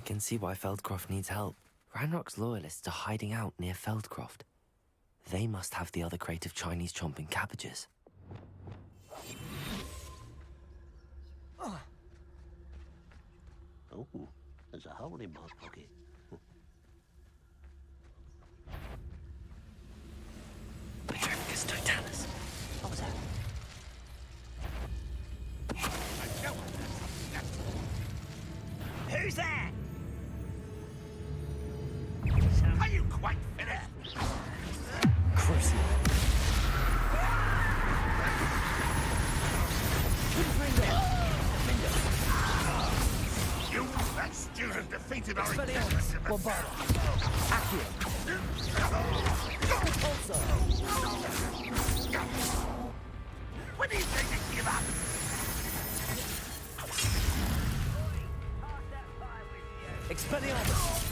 can see why Feldcroft needs help. Ranrock's loyalists are hiding out near Feldcroft. They must have the other crate of Chinese chomping cabbages. Oh, there's a hole in my pocket. Petrificus totalis. What was that? Who's there? Are you quite finished? Crucible. You, that student, defeated our Expelliarmus, Bombarda, Accio, Repulsor. When do you think to give up? Expelliarmus.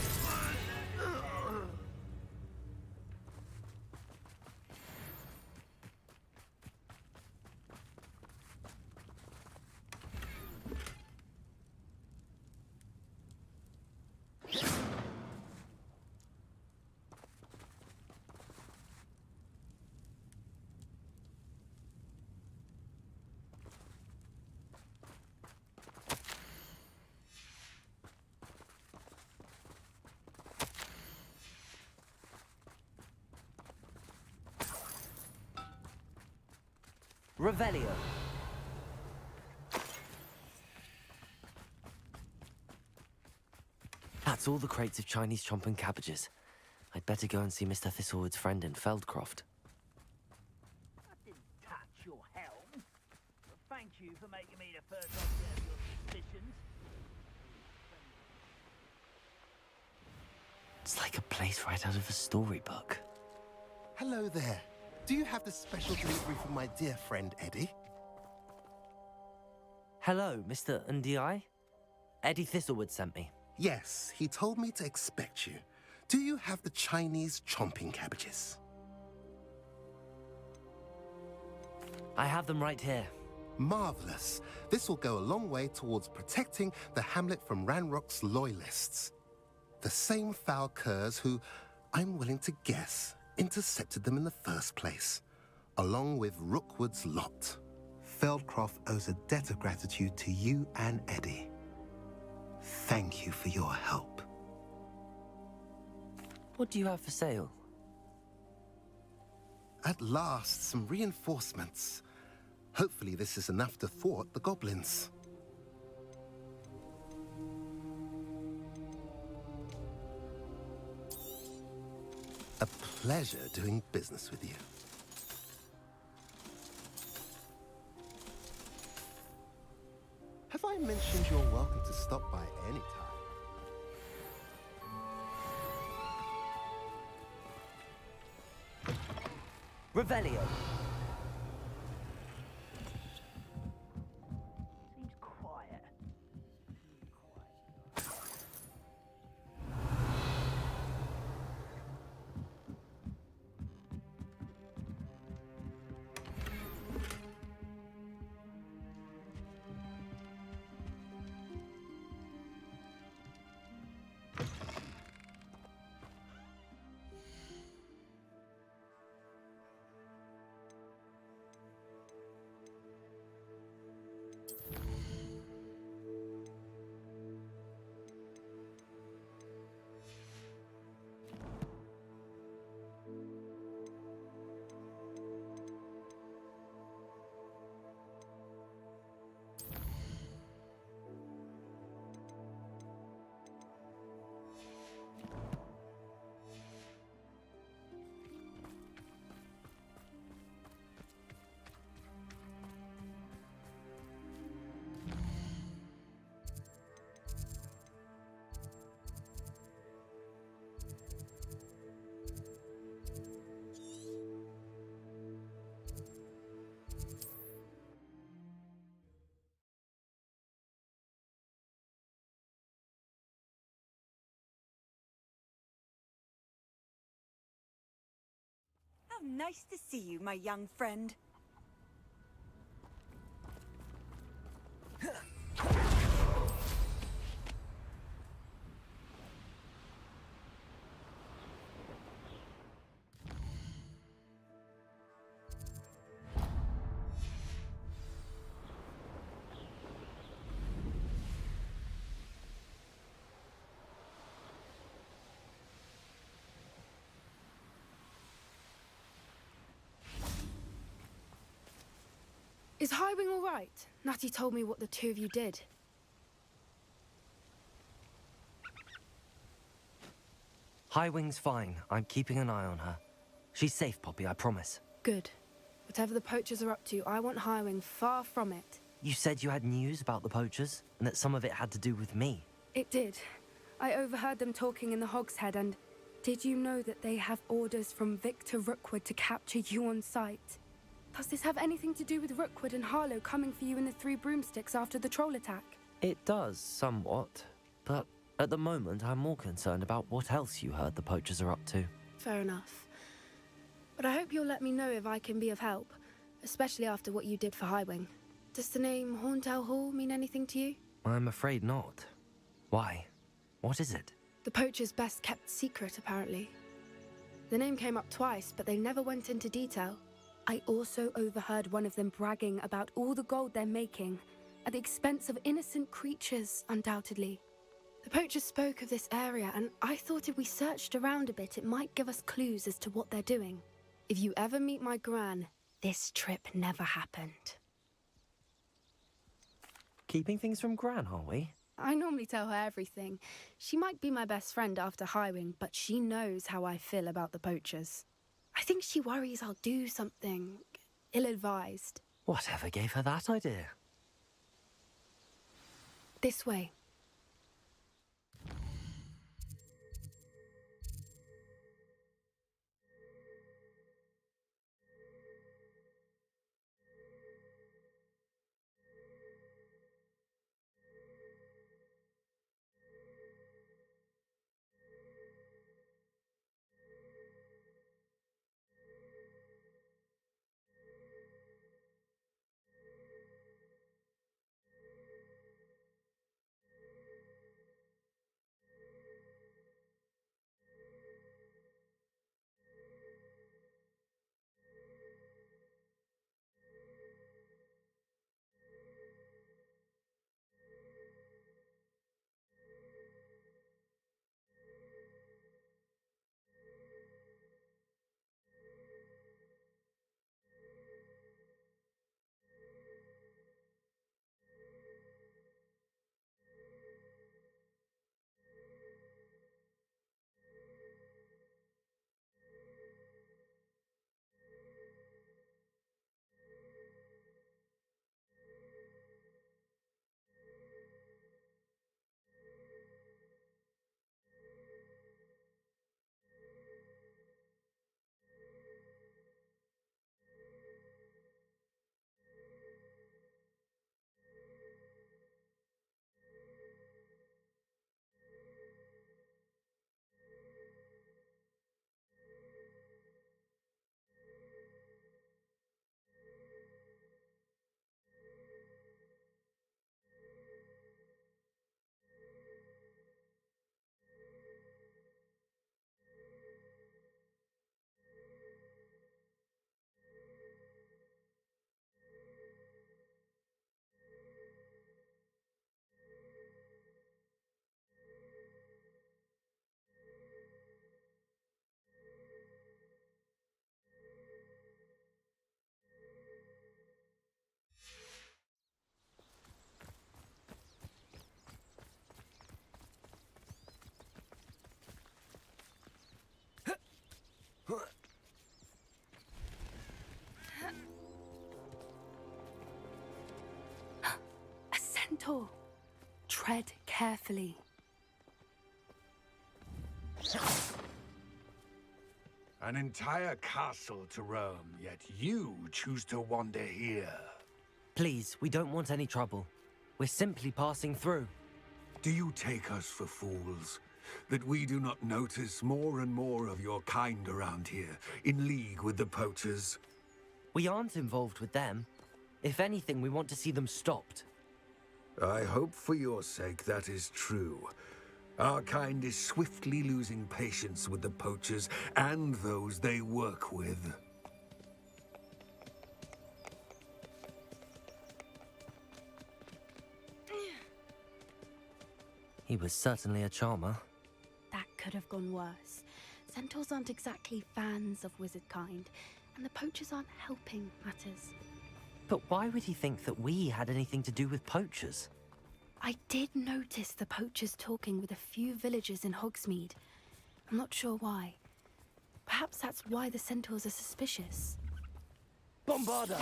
Revelio. That's all the crates of Chinese chomping cabbages. I'd better go and see Mr. Thistlewood's friend in Feldcroft. I didn't touch your helm. But thank you for making me the first object of your suspicions. It's like a place right out of a storybook. Hello there. Do you have the special delivery from my dear friend Eddie? Hello, Mr. Ndi? Eddie Thistlewood sent me. Yes, he told me to expect you. Do you have the Chinese chomping cabbages? I have them right here. Marvelous. This will go a long way towards protecting the hamlet from Ranrock's loyalists. The same foul curs who, I'm willing to guess, intercepted them in the first place, along with Rookwood's lot. Feldcroft owes a debt of gratitude to you and Eddie. Thank you for your help. What do you have for sale? At last, some reinforcements. Hopefully this is enough to thwart the goblins. A pleasure doing business with you. Have I mentioned you're welcome to stop by any time? Revelio. Seems quiet. How nice to see you, my young friend. Is Highwing all right? Natty told me what the two of you did. Highwing's fine. I'm keeping an eye on her. She's safe, Poppy, I promise. Good. Whatever the poachers are up to, I want Highwing far from it. You said you had news about the poachers, and that some of it had to do with me. It did. I overheard them talking in the Hogshead, and did you know that they have orders from Victor Rookwood to capture you on sight? Does this have anything to do with Rookwood and Harlow coming for you in the Three Broomsticks after the troll attack? It does, somewhat. But at the moment, I'm more concerned about what else you heard the poachers are up to. Fair enough. But I hope you'll let me know if I can be of help, especially after what you did for Highwing. Does the name Horntail Hall mean anything to you? I'm afraid not. Why? What is it? The poachers' best kept secret, apparently. The name came up twice, but they never went into detail. I also overheard one of them bragging about all the gold they're making, at the expense of innocent creatures, undoubtedly. The poachers spoke of this area, and I thought if we searched around a bit, it might give us clues as to what they're doing. If you ever meet my Gran, this trip never happened. Keeping things from Gran, are we? I normally tell her everything. She might be my best friend after Highwing, but she knows how I feel about the poachers. I think she worries I'll do something ill-advised. Whatever gave her that idea? This way. A centaur. Tread carefully. An entire castle to roam, yet you choose to wander here. Please, we don't want any trouble. We're simply passing through. Do you take us for fools? That we do not notice more and more of your kind around here, in league with the poachers? We aren't involved with them. If anything, we want to see them stopped. I hope for your sake that is true. Our kind is swiftly losing patience with the poachers and those they work with. He was certainly a charmer. That could have gone worse. Centaurs aren't exactly fans of wizard kind, and the poachers aren't helping matters. But why would he think that we had anything to do with poachers? I did notice the poachers talking with a few villagers in Hogsmeade. I'm not sure why. Perhaps that's why the centaurs are suspicious. Bombarda!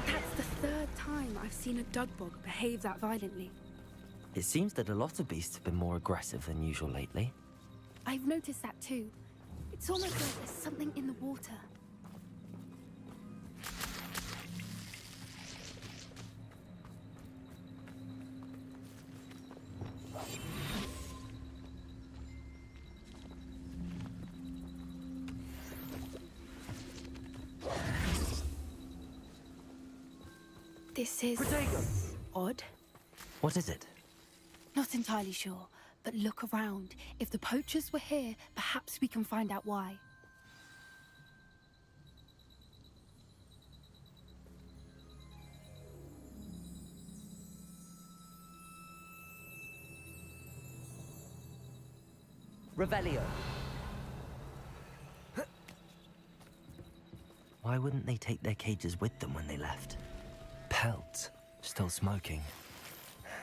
That's the third time I've seen a dugbog behave that violently. It seems that a lot of beasts have been more aggressive than usual lately. I've noticed that too. It's almost like there's something in the water. This is odd. What is it? Not entirely sure, but look around. If the poachers were here, perhaps we can find out why. Revelio. Why wouldn't they take their cages with them when they left? Pelts, still smoking.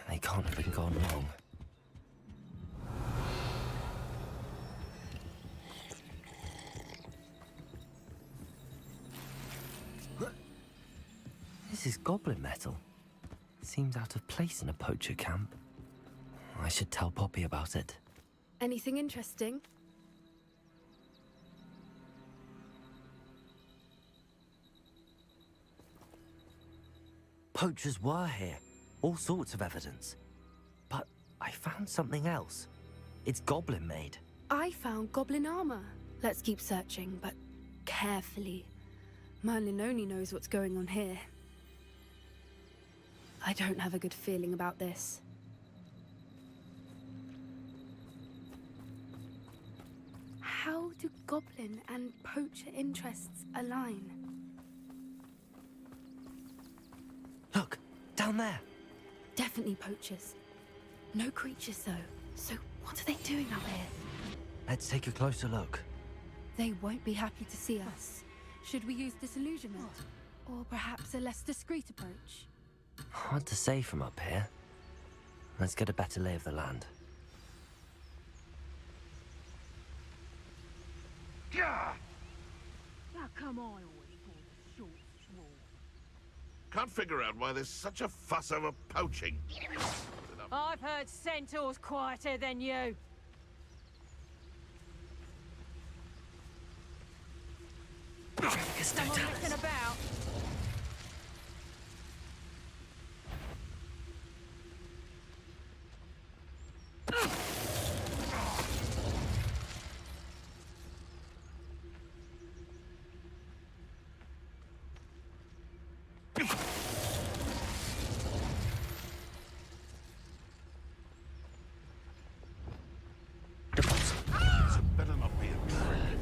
They can't have been gone long. This is goblin metal. Seems out of place in a poacher camp. I should tell Poppy about it. Anything interesting? Poachers were here. All sorts of evidence. But I found something else. It's goblin made. I found goblin armor. Let's keep searching, but carefully. Merlin only knows what's going on here. I don't have a good feeling about this. How do goblin and poacher interests align? Look, down there. Definitely poachers. No creatures, though. So what are they doing out here? Let's take a closer look. They won't be happy to see us. Should we use disillusionment? Or perhaps a less discreet approach? Hard to say from up here. Let's get a better lay of the land. Now come on, always for the short straw. Can't figure out why there's such a fuss over poaching. I've heard centaurs quieter than you. Someone messing about. So better not be a trick.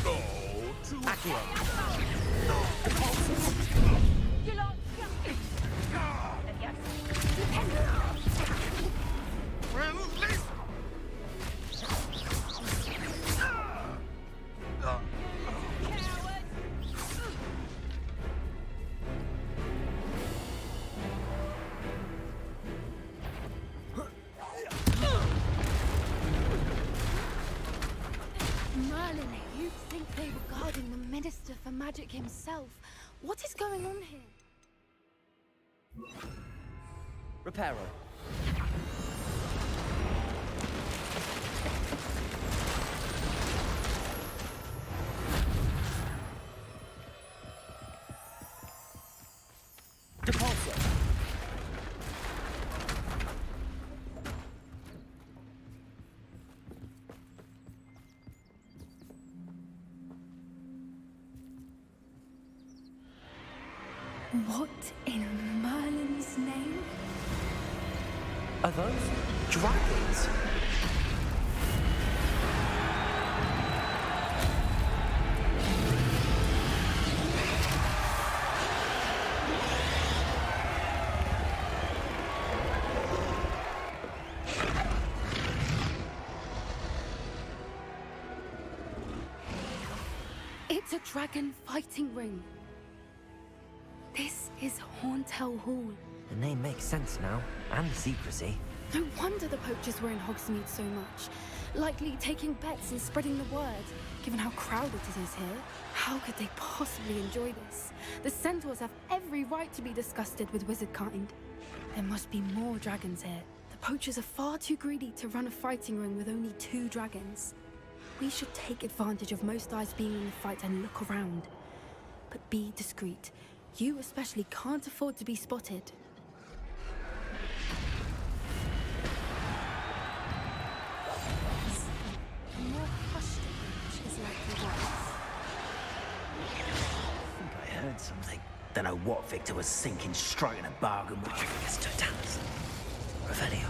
Oh, too You lot. Release! Merlin, you'd think they were guarding the Minister for Magic himself. What is going on here? Reparo. Depulso. What in Merlin's Chinese name? Are those dragons? It's a dragon fighting ring. This is Horntail Hall. The name makes sense now, and the secrecy. No wonder the poachers were in Hogsmeade so much. Likely taking bets and spreading the word, given how crowded it is here. How could they possibly enjoy this? The centaurs have every right to be disgusted with wizard kind. There must be more dragons here. The poachers are far too greedy to run a fighting ring with only 2 dragons. We should take advantage of most eyes being in the fight and look around. But be discreet. You especially can't afford to be spotted. A more hushed approach is likely wise. I think I heard something. Don't know what Victor was sinking straight in a bargain with. It's Totalis. Revelio.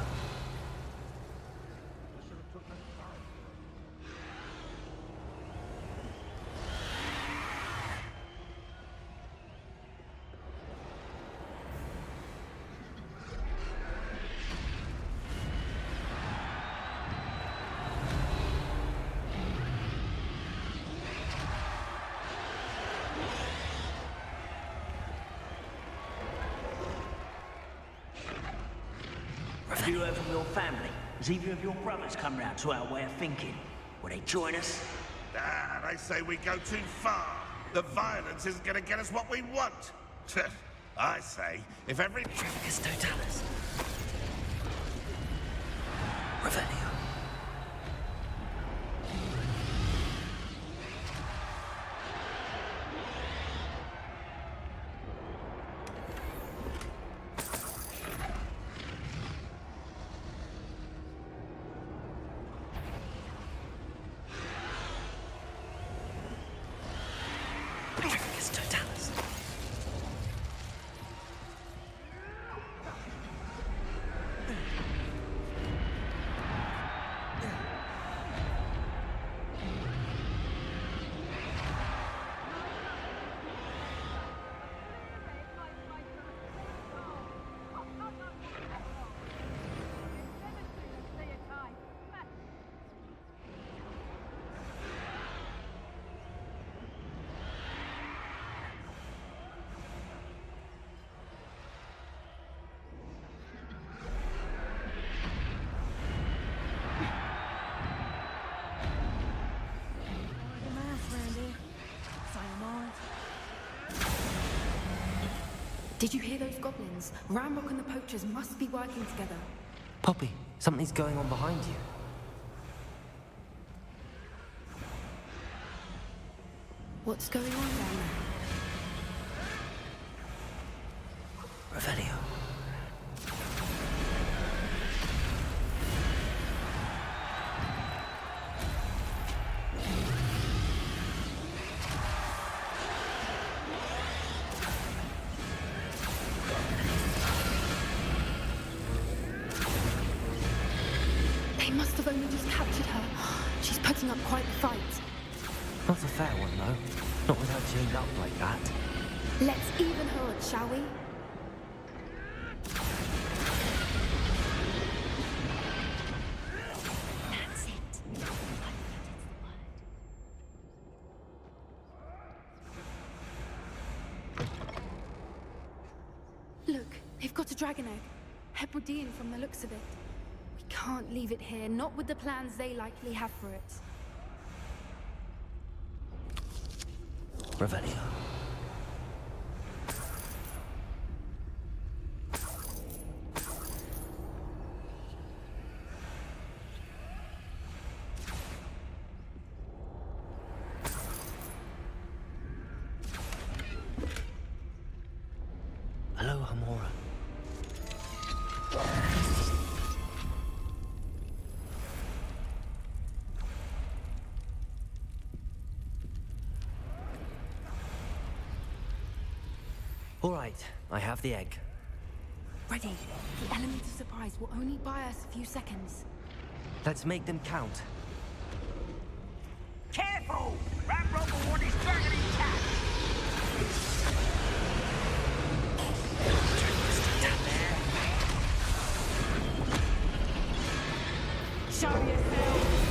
Have you heard from your family? Has either of your brothers come round to our way of thinking? Will they join us? Ah, they say we go too far. The violence isn't going to get us what we want. I say, if every... It's Totalis. Revelio. It's Totalis. Did you hear those goblins? Ramrock and the poachers must be working together. Poppy, something's going on behind you. What's going on down there? Revelio. They must have only just captured her. She's putting up quite the fight. Not a fair one, though. Not with her chained up like that. Let's even her up, shall we? That's it. Look, they've got a dragon egg. Hebridean from the looks of it. We can't leave it here, not with the plans they likely have for it. Revelio. Hello, Hamora. All right, I have the egg. Ready. The element of surprise will only buy us a few seconds. Let's make them count. Careful! Ramrock will want his dragon intact! Show yourself!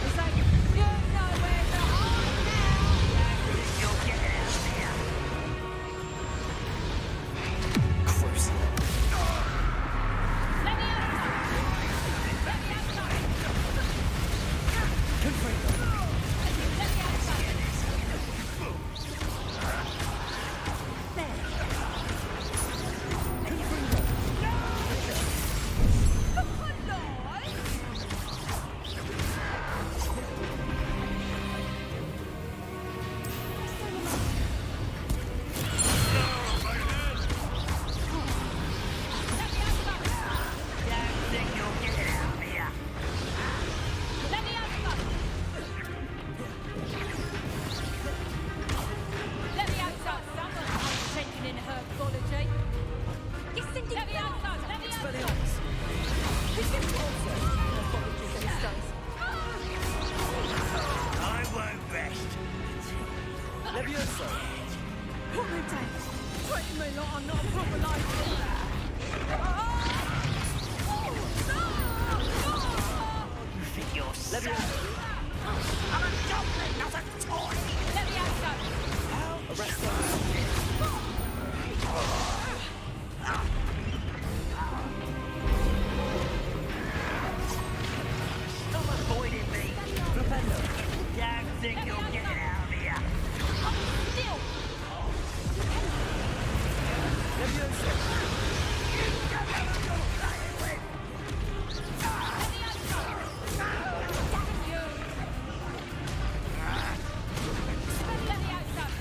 It's like, you know where to hide now! You'll get out of here! Close. Let me outside! Let me outside! Confringo. Let me outside! Let me outside! Let me outside! Someone's condescending in herbology. Let me outside! Let me outside! I won't rest. Levioso. Treat me like I'm not a proper life. You think you're safe? Levioso. I'm a goblin, not a toy! Let me outside! Arrest them. Stop avoiding me! Flipendo. Don't think you'll get out of here! Still! Levioso. Let me outside! Damn you! Let me outside!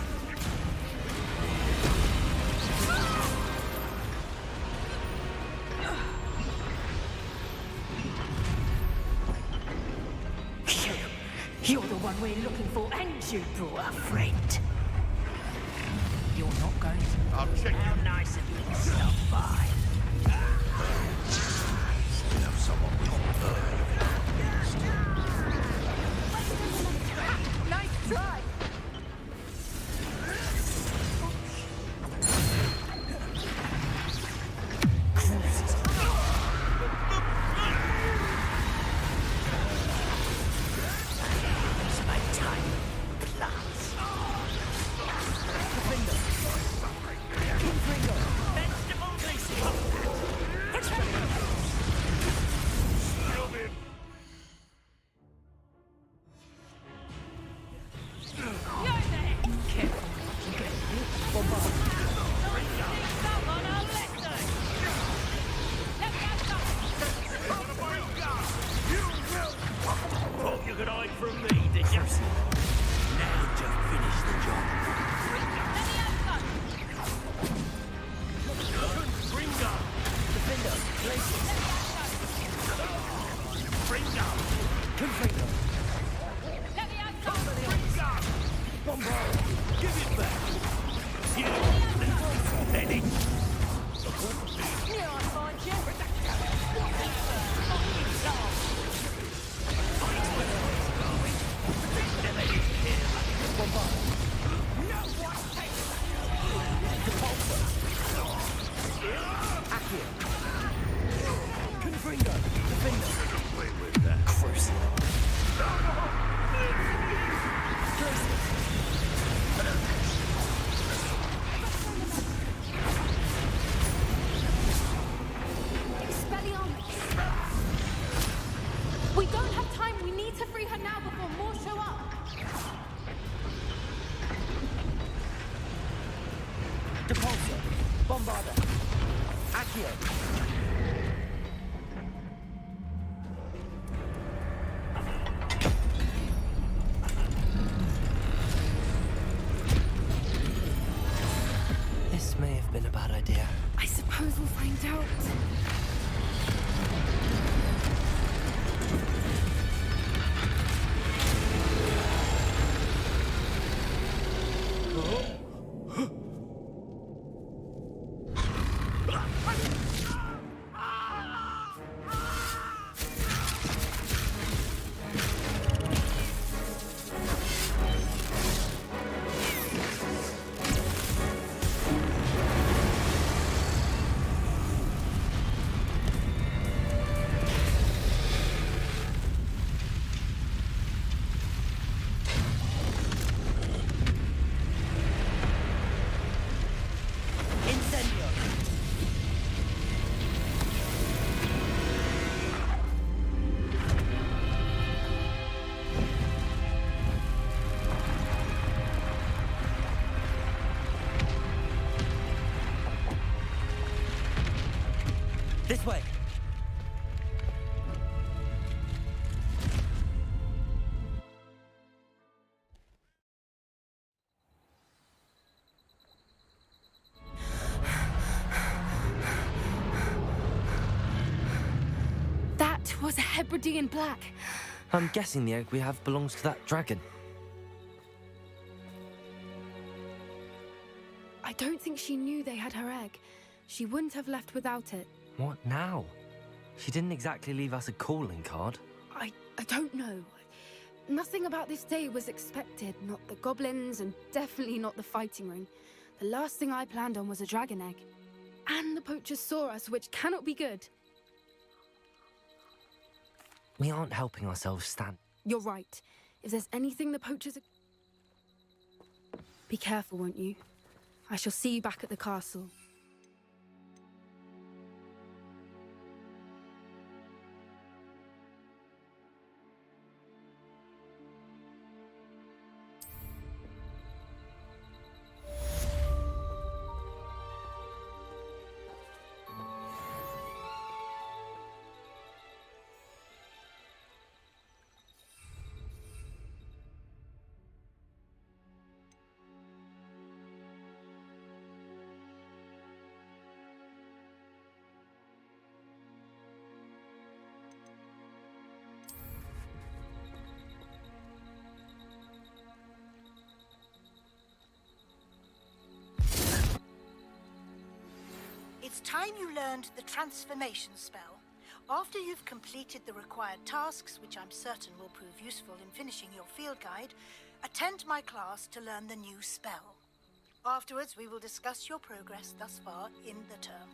You're the one we're looking for, and you brought a friend. You're not going to... I'll check How nice of you to stop by. Nice try! It's my time. Plus. Vegetable greasy. You're there! Careful. You get Someone a lesson! Let me outside! Thought you could hide from me, did you? Now to finish the job. Let me outside! Bringo! Defender. Glacier. Bringo! Confringo. Let me outside! Bringo! Bombard. Give it back! You! Let it! Here I find you! Bombard. Accio. Confringo. Defender. Cruise. Expelliarmus! We don't have time. We need to free her now before more show up. Depulso. Bombarda. Accio. This may have been a bad idea. I suppose we'll find out. This way! That was a Hebridean black. I'm guessing the egg we have belongs to that dragon. I don't think she knew they had her egg. She wouldn't have left without it. What now? She didn't exactly leave us a calling card. I don't know. Nothing about this day was expected. Not the goblins, and definitely not the fighting ring. The last thing I planned on was a dragon egg. And the poachers saw us, which cannot be good. We aren't helping ourselves, Stan. You're right. If there's anything the poachers are... Be careful, won't you? I shall see you back at the castle. It's time you learned the transformation spell. After you've completed the required tasks, which I'm certain will prove useful in finishing your field guide, attend my class to learn the new spell. Afterwards, we will discuss your progress thus far in the term.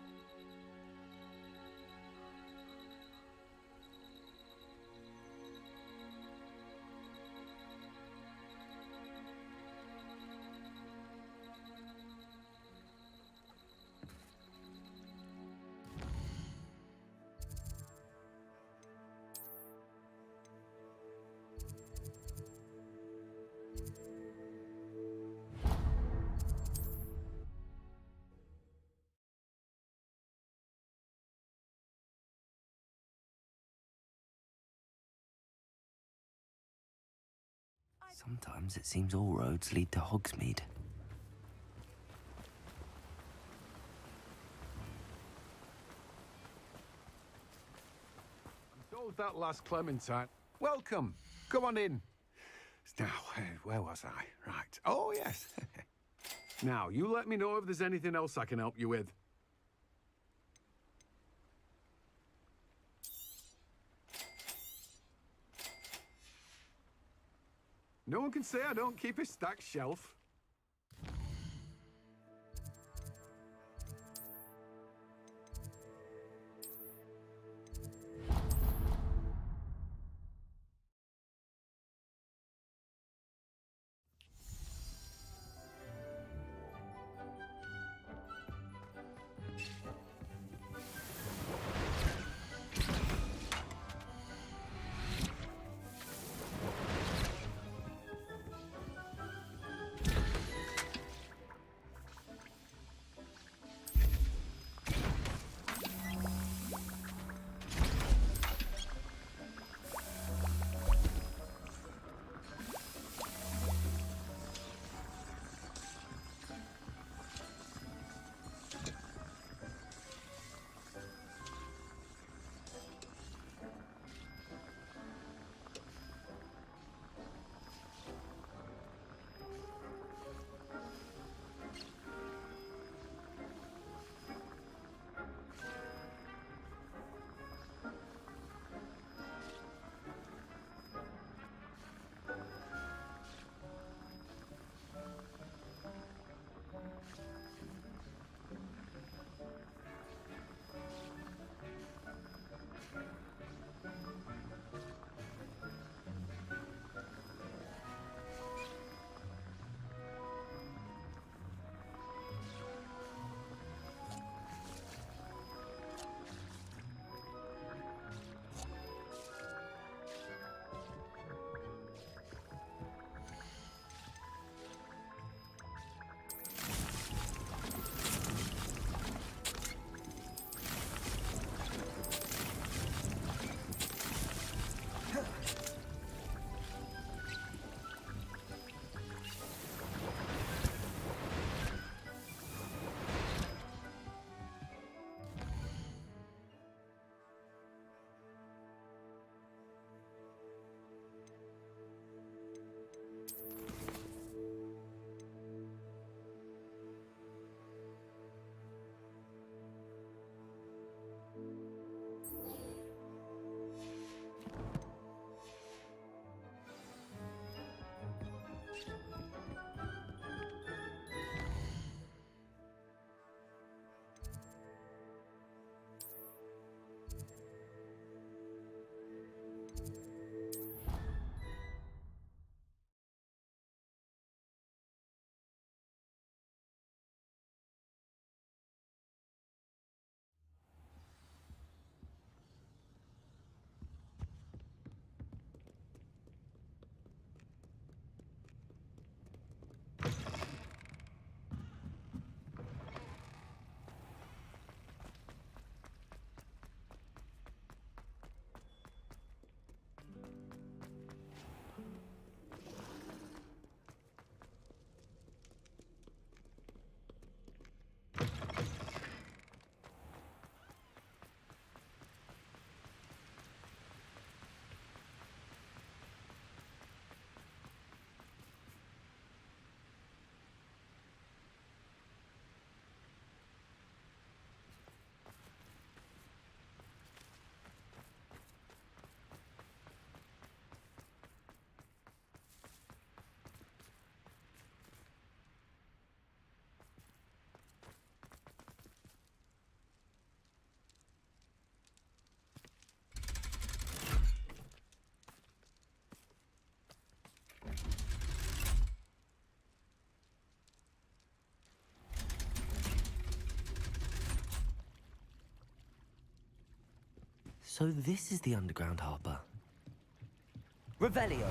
Sometimes it seems all roads lead to Hogsmeade. I'm told that last Clementine. Welcome. Come on in. Now, where was I? Right. Oh, yes. Now, you let me know if there's anything else I can help you with. No one can say I don't keep a stacked shelf. So this is the underground harbor. Revelio!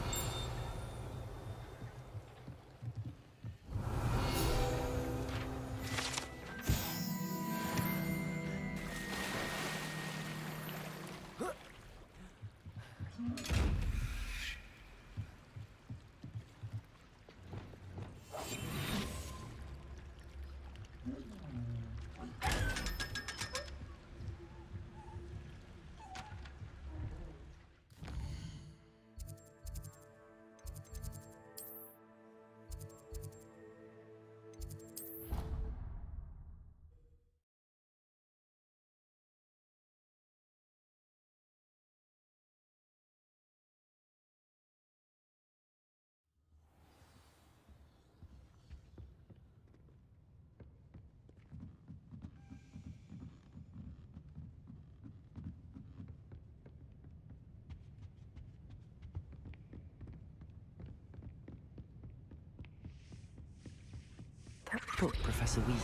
That book, Professor Weasley.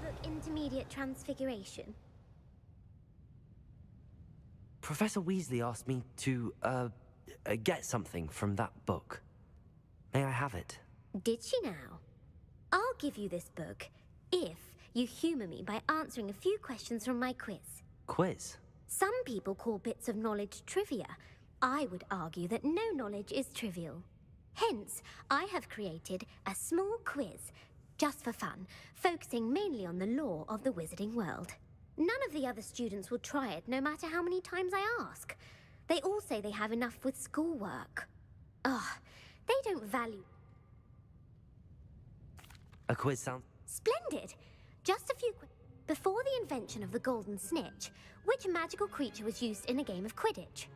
The book Intermediate Transfiguration. Professor Weasley asked me to, get something from that book. May I have it? Did she now? I'll give you this book if you humour me by answering a few questions from my quiz. Quiz? Some people call bits of knowledge trivia. I would argue that no knowledge is trivial. Hence, I have created a small quiz, just for fun, focusing mainly on the lore of the wizarding world. None of the other students will try it, no matter how many times I ask. They all say they have enough with schoolwork. Ugh, they don't value... A quiz sounds... Splendid! Just a few... Before the invention of the golden snitch, which magical creature was used in a game of Quidditch?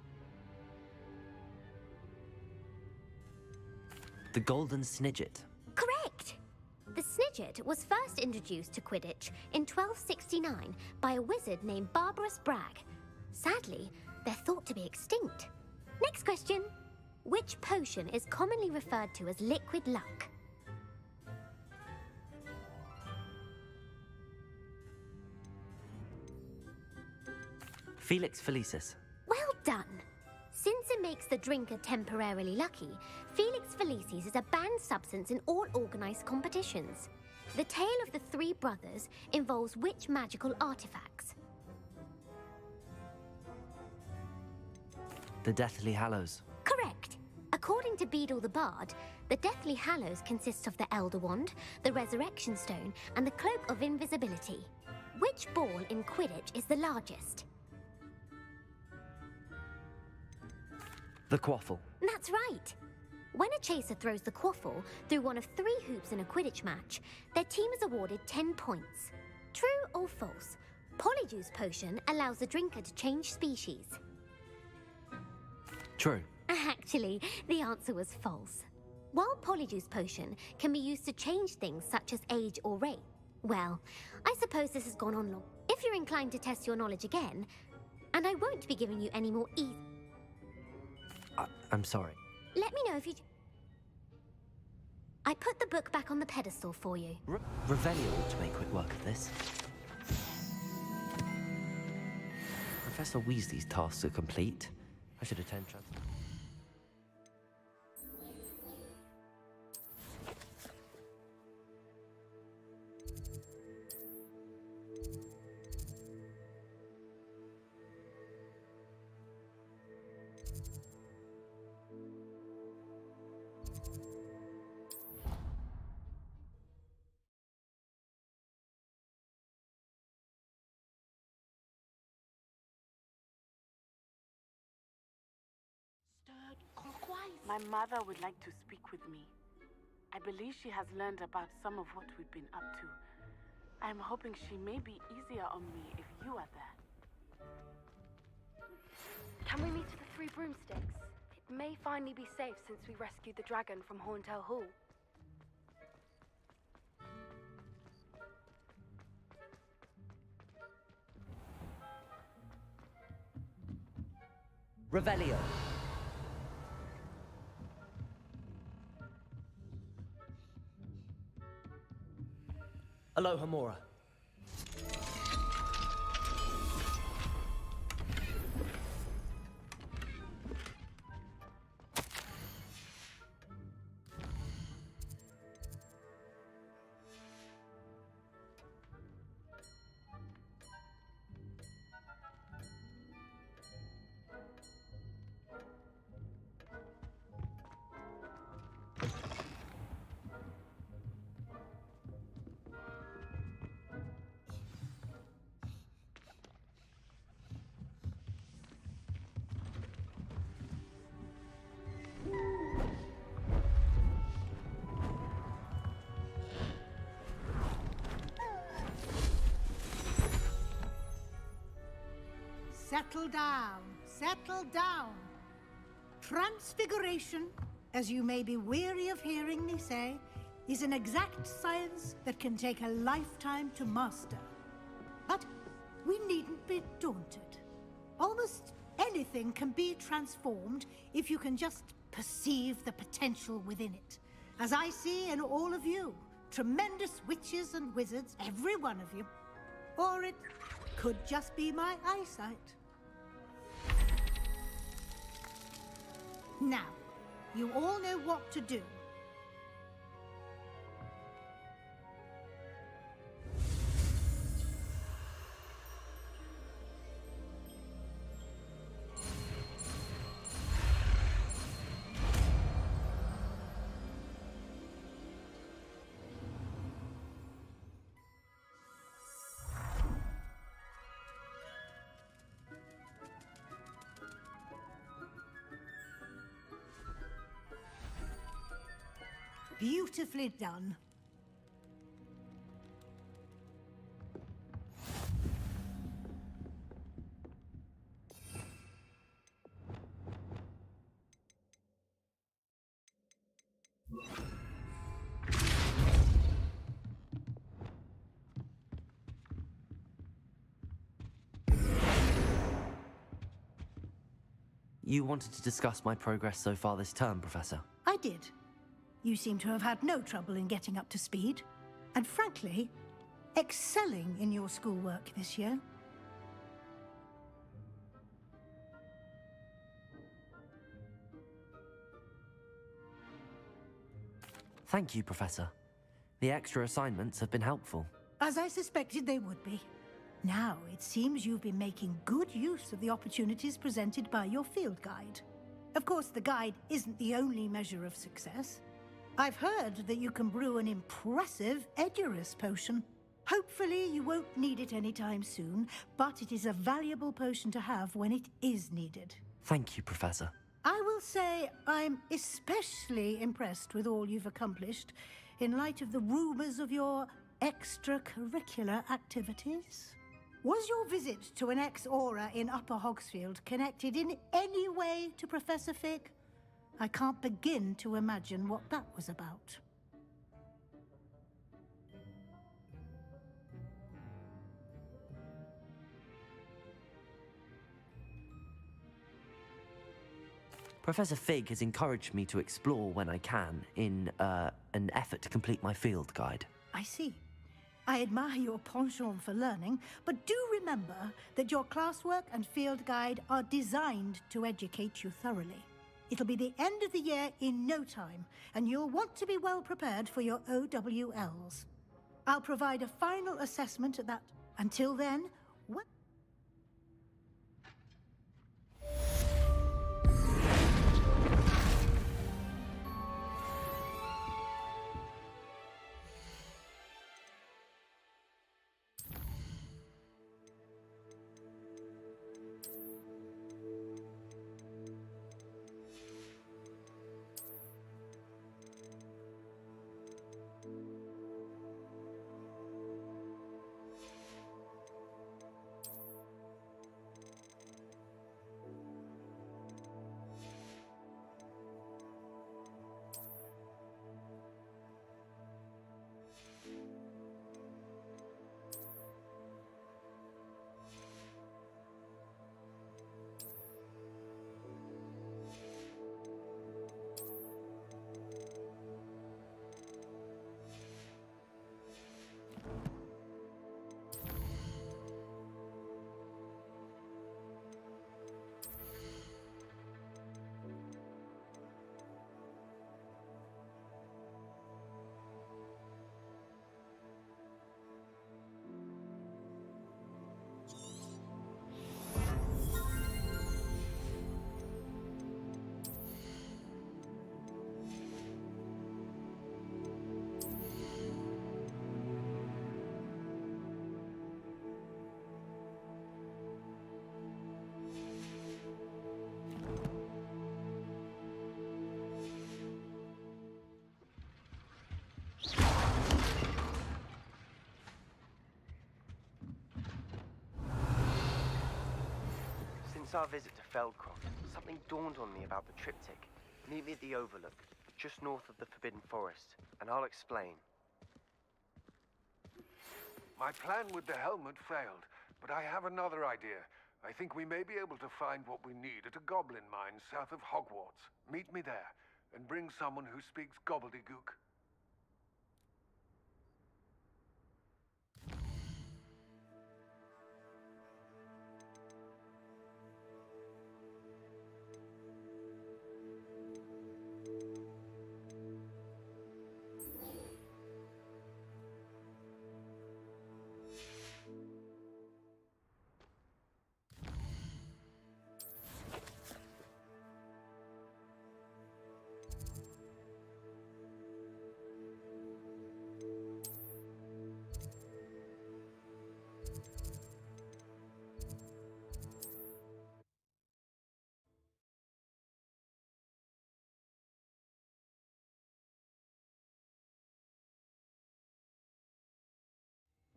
The Golden Snidget. Correct! The Snidget was first introduced to Quidditch in 1269 by a wizard named Barbarous Bragg. Sadly, they're thought to be extinct. Next question. Which potion is commonly referred to as liquid luck? Felix Felicis. Well done! Since it makes the drinker temporarily lucky, Felix Felicis is a banned substance in all organised competitions. The tale of the three brothers involves which magical artifacts? The Deathly Hallows. Correct! According to Beedle the Bard, the Deathly Hallows consists of the Elder Wand, the Resurrection Stone, and the Cloak of Invisibility. Which ball in Quidditch is the largest? The Quaffle. That's right. When a chaser throws the quaffle through one of 3 hoops in a Quidditch match, their team is awarded 10 points. True or false? Polyjuice Potion allows the drinker to change species. True. Actually, the answer was false. While Polyjuice Potion can be used to change things such as age or race, well, I suppose this has gone on long. If you're inclined to test your knowledge again, and I won't be giving you any more easy... I'm sorry. Let me know if you... I put the book back on the pedestal for you. Revelio ought to make quick work of this. Professor Weasley's tasks are complete. I should attend trans... My mother would like to speak with me. I believe she has learned about some of what we've been up to. I'm hoping she may be easier on me if you are there. Can we meet at the Three Broomsticks? It may finally be safe since we rescued the dragon from Horntail Hall. Revelio. Aloha Mora. settle down. Settle down. Transfiguration, as you may be weary of hearing me say, is an exact science that can take a lifetime to master. But we needn't be daunted. Almost anything can be transformed if you can just perceive the potential within it. As I see in all of you, tremendous witches and wizards, every one of you. Or it could just be my eyesight. Now, you all know what to do. Beautifully done. You wanted to discuss my progress so far this term, Professor? I did. You seem to have had no trouble in getting up to speed, and frankly, excelling in your schoolwork this year. Thank you, Professor. The extra assignments have been helpful. As I suspected they would be. Now, it seems you've been making good use of the opportunities presented by your field guide. Of course, the guide isn't the only measure of success. I've heard that you can brew an impressive Edurus potion. Hopefully you won't need it anytime soon, but it is a valuable potion to have when it is needed. Thank you, Professor. I will say I'm especially impressed with all you've accomplished in light of the rumors of your extracurricular activities. Was your visit to an ex-aura in Upper Hogsfield connected in any way to Professor Fig? I can't begin to imagine what that was about. Professor Fig has encouraged me to explore when I can in an effort to complete my field guide. I see. I admire your penchant for learning, but do remember that your classwork and field guide are designed to educate you thoroughly. It'll be the end of the year in no time, and you'll want to be well prepared for your OWLs. I'll provide a final assessment at that. Until then, our visit to Feldcroft, something dawned on me about the triptych. Meet me at the Overlook, just north of the Forbidden Forest, and I'll explain. My plan with the helmet failed, but I have another idea. I think we may be able to find what we need at a goblin mine south of Hogwarts. Meet me there, and bring someone who speaks gobbledygook.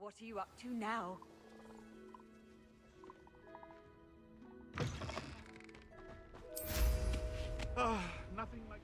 What are you up to now? Nothing like...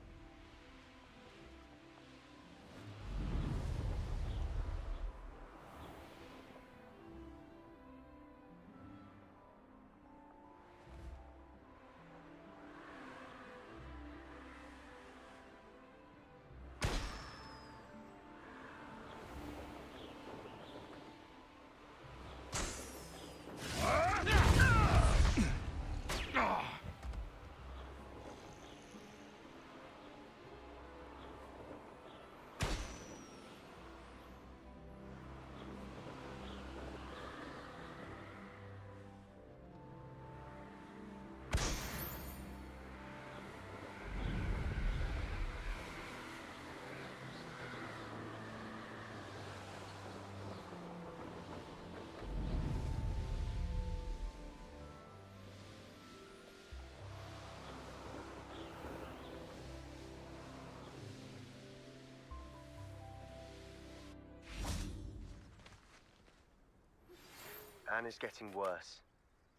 Anne is getting worse.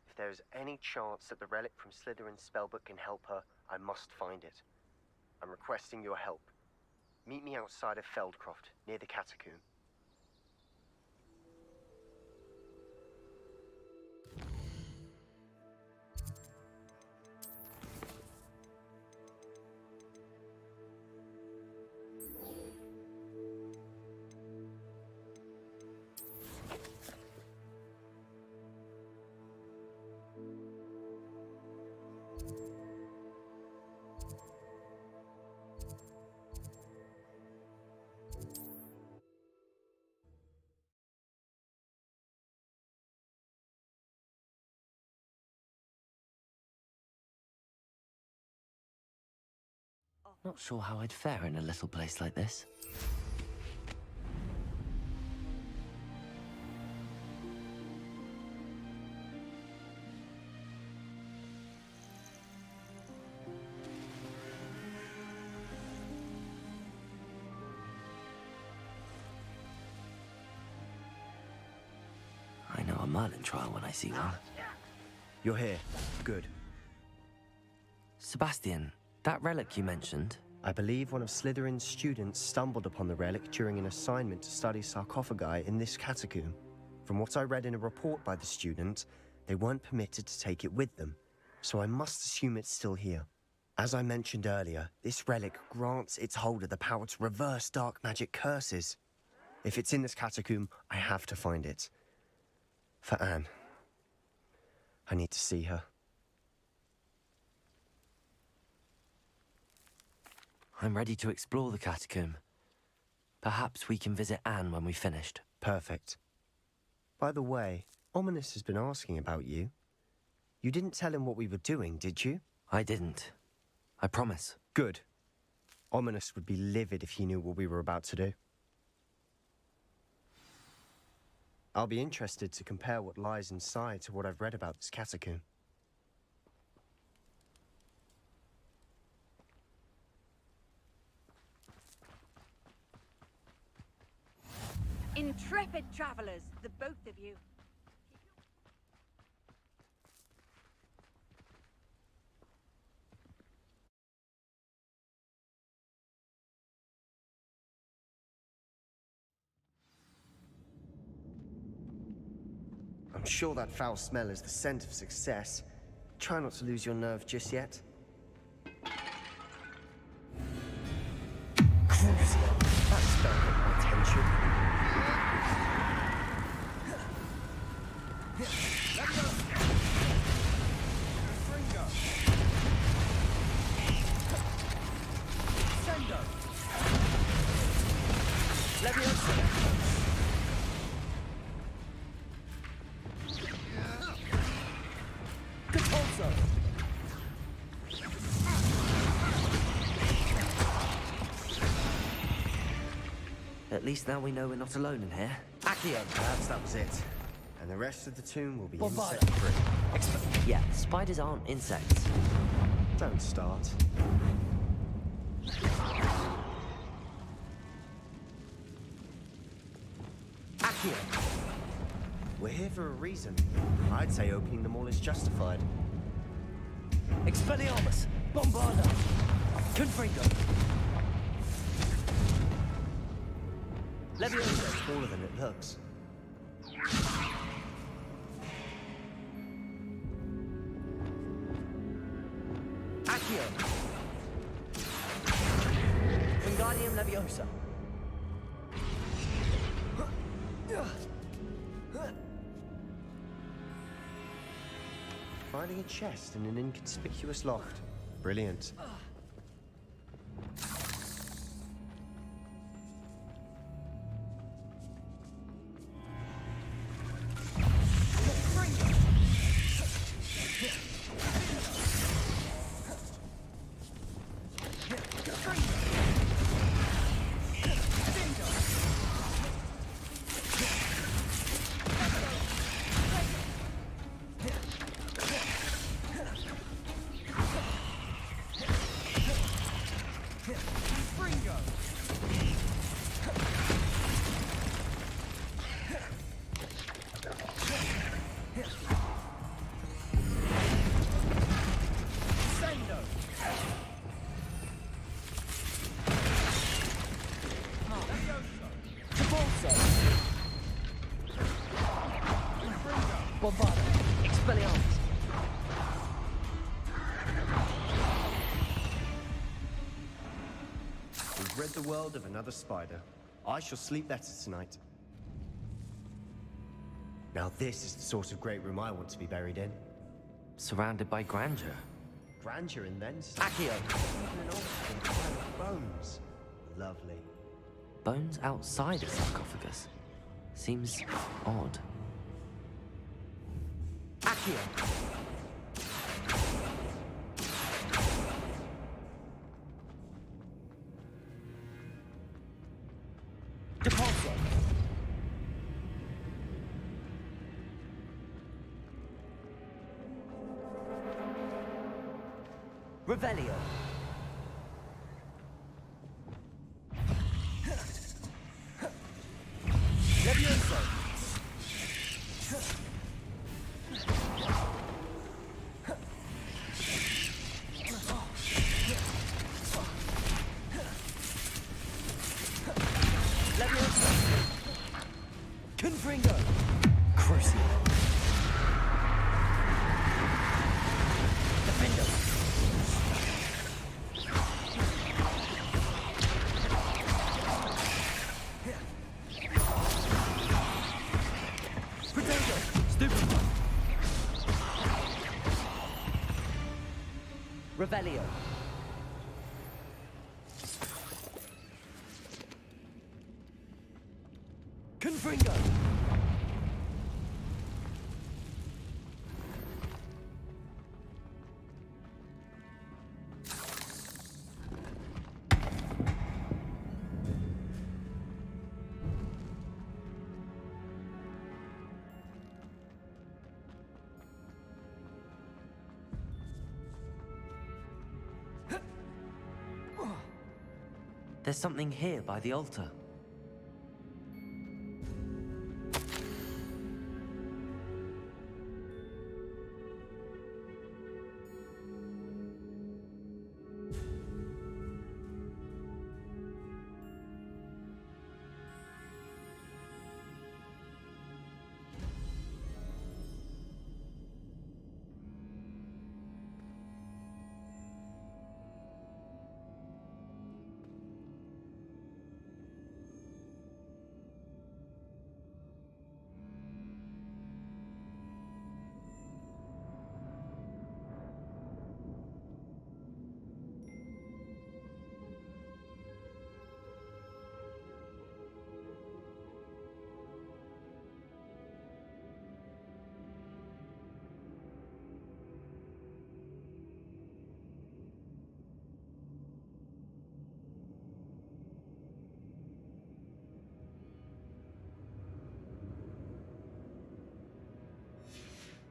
If there is any chance that the relic from Slytherin's spellbook can help her, I must find it. I'm requesting your help. Meet me outside of Feldcroft, near the catacomb. Not sure how I'd fare in a little place like this. I know a Merlin trial when I see one. You're here. Good. Sebastian, that relic you mentioned... I believe one of Slytherin's students stumbled upon the relic during an assignment to study sarcophagi in this catacomb. From what I read in a report by the student, they weren't permitted to take it with them, so I must assume it's still here. As I mentioned earlier, this relic grants its holder the power to reverse dark magic curses. If it's in this catacomb, I have to find it. For Anne. I need to see her. I'm ready to explore the catacomb. Perhaps we can visit Anne when we've finished. Perfect. By the way, Ominous has been asking about you. You didn't tell him what we were doing, did you? I didn't. I promise. Good. Ominous would be livid if he knew what we were about to do. I'll be interested to compare what lies inside to what I've read about this catacomb. Intrepid travelers, the both of you. I'm sure that foul smell is the scent of success. Try not to lose your nerve just yet. Crucial. That spell got my attention. At least now we know we're not alone in here. Accio! Perhaps that was it. And the rest of the tomb will be Bombarda. insect-free. Yeah, spiders aren't insects. Don't start. Accio! We're here for a reason. I'd say opening them all is justified. Expelliarmus! Bombarda! Confringo! Leviosa is smaller than it looks. Accio! Wingardium Leviosa! Finding a chest in an inconspicuous loft. Brilliant. Bombarda! Expelliarmus! We've rid the world of another spider. I shall sleep better tonight. Now this is the sort of great room I want to be buried in. Surrounded by grandeur. Grandeur and then some. Accio! Even an old pile of bones. Lovely. Bones outside a sarcophagus. Seems odd. Accio! Depulso! Revelio! Levioso! Confringo! Crucial! Defendo! Potato! Stupid! Revelio! Confringo! There's something here by the altar.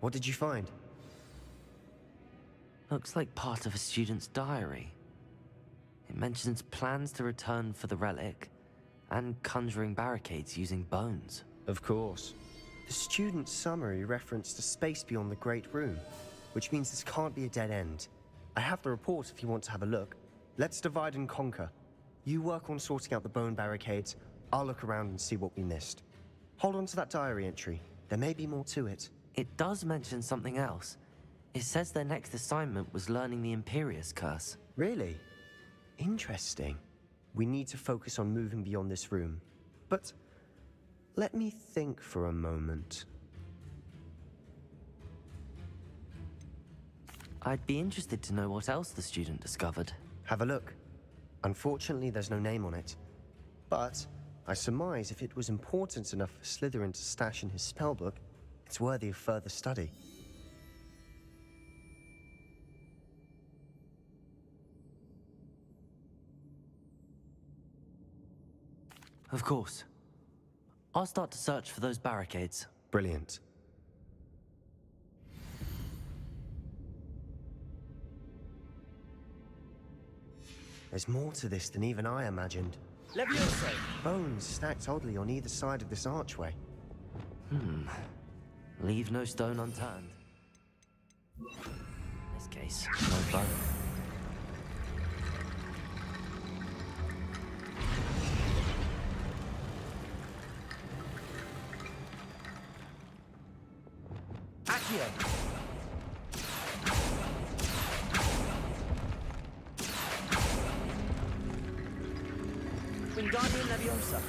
What did you find? Looks like part of a student's diary. It mentions plans to return for the relic and conjuring barricades using bones. Of course. The student's summary referenced a space beyond the Great Room, which means this can't be a dead end. I have the report if you want to have a look. Let's divide and conquer. You work on sorting out the bone barricades. I'll look around and see what we missed. Hold on to that diary entry. There may be more to it. It does mention something else. It says their next assignment was learning the Imperius Curse. Really? Interesting. We need to focus on moving beyond this room. But let me think for a moment. I'd be interested to know what else the student discovered. Have a look. Unfortunately, there's no name on it. But I surmise if it was important enough for Slytherin to stash in his spellbook, it's worthy of further study. Of course. I'll start to search for those barricades. Brilliant. There's more to this than even I imagined. Leviosa! Bones stacked oddly on either side of this archway. Leave no stone unturned. In this case, no bone. Accio! Wingardium Leviosa!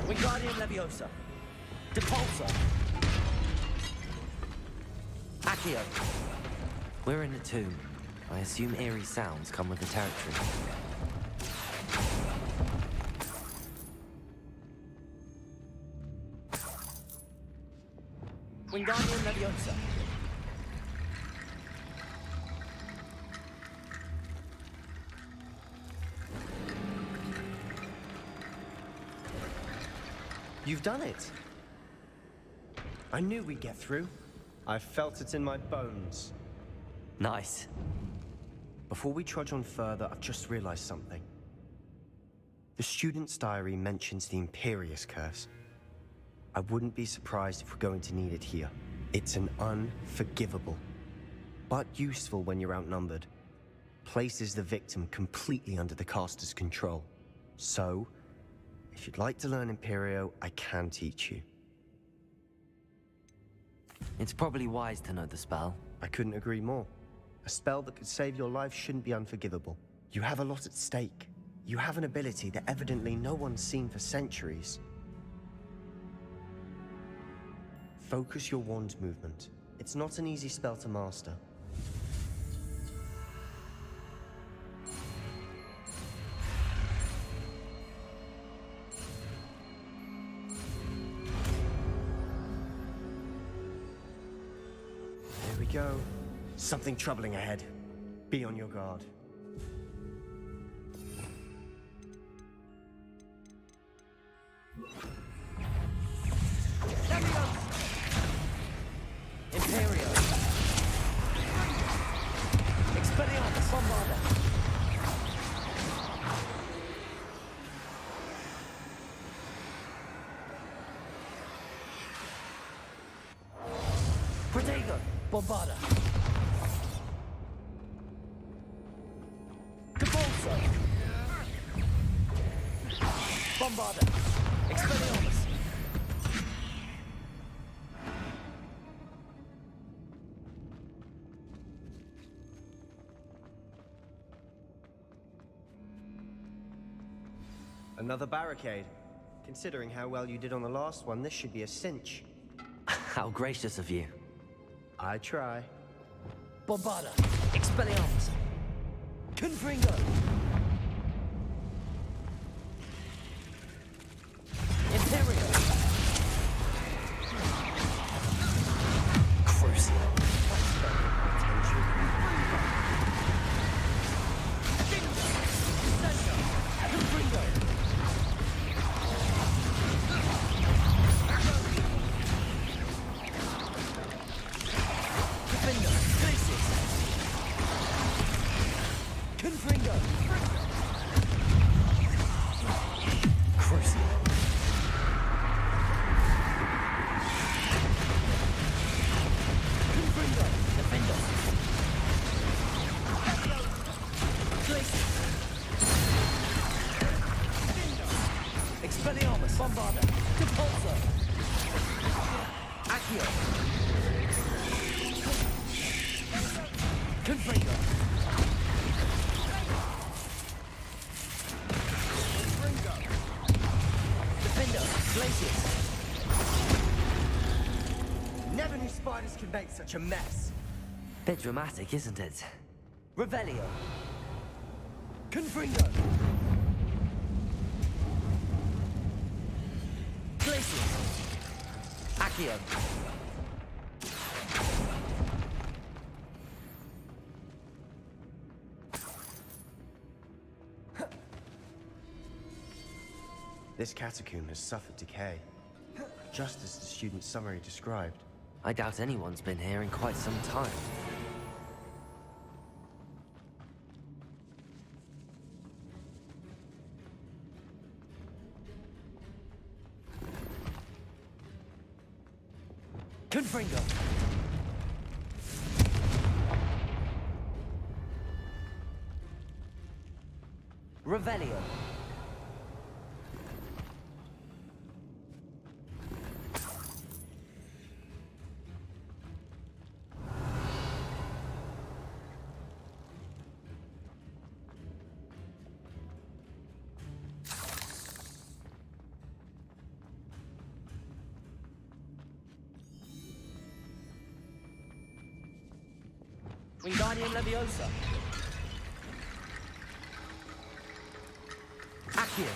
Wingardium Leviosa! Depulsor! Accio! We're in a tomb. I assume eerie sounds come with the territory. Wingardium Leviosa! You've done it! I knew we'd get through. I felt it in my bones. Nice. Before we trudge on further, I've just realized something. The student's diary mentions the Imperius Curse. I wouldn't be surprised if we're going to need it here. It's an unforgivable, but useful when you're outnumbered. Places the victim completely under the caster's control. So, if you'd like to learn Imperio, I can teach you. It's probably wise to know the spell. I couldn't agree more. A spell that could save your life shouldn't be unforgivable. You have a lot at stake. You have an ability that evidently no one's seen for centuries. Focus your wand movement. It's not an easy spell to master. There we go. Something troubling ahead. Be on your guard. Imperio! Expelliarmus! Bombarda! Protego! Bombarda! Depulsor! Bombarda! Expelliarmus! Another barricade. Considering how well you did on the last one, this should be a cinch. How gracious of you. I try. Bombarda! Expelliarmus! Confringo! Imperio! Crucial. Confringo! Crucial! Confringo! Defender! Glacius! Expelliarmus! Bombarder! Depulso! Accio! Confringo! Defender! Glacius! Never knew spiders could make such a mess. Bit dramatic, isn't it? Revelio! Confringo! Glacius! Accio! This catacomb has suffered decay, just as the student's summary described. I doubt anyone's been here in quite some time. Confringo! Revelio! Wingardium Leviosa! Accio!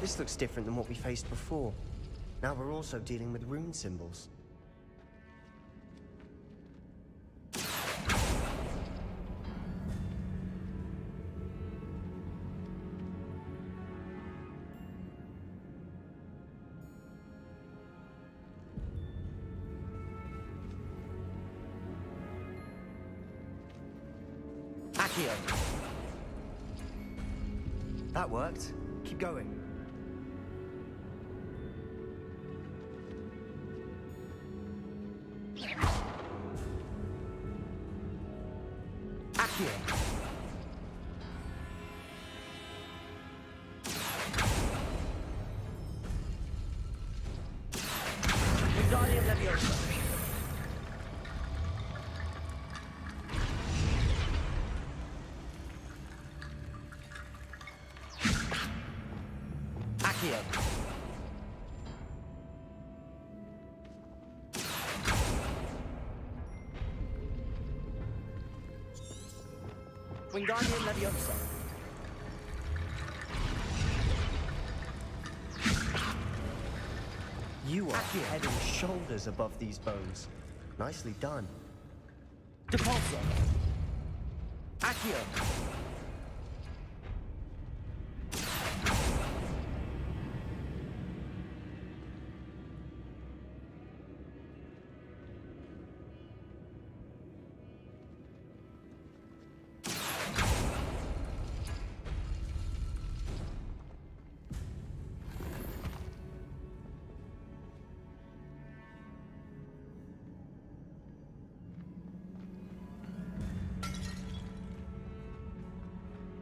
This looks different than what we faced before. Now we're also dealing with rune symbols. Accio! That worked. Keep going. Accio! Wingardium Leviosa! Accio! Wingardium Leviosa! You are head and shoulders above these bones. Nicely done. Depulso! Accio!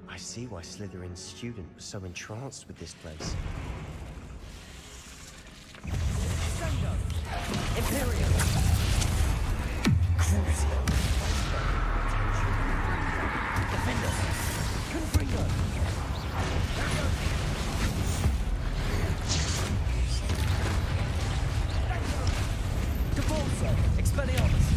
I see why Slytherin's student was so entranced with this place. Sango! Imperium! Crucial! Defender! Confringo! Depulso! Expelliarmus!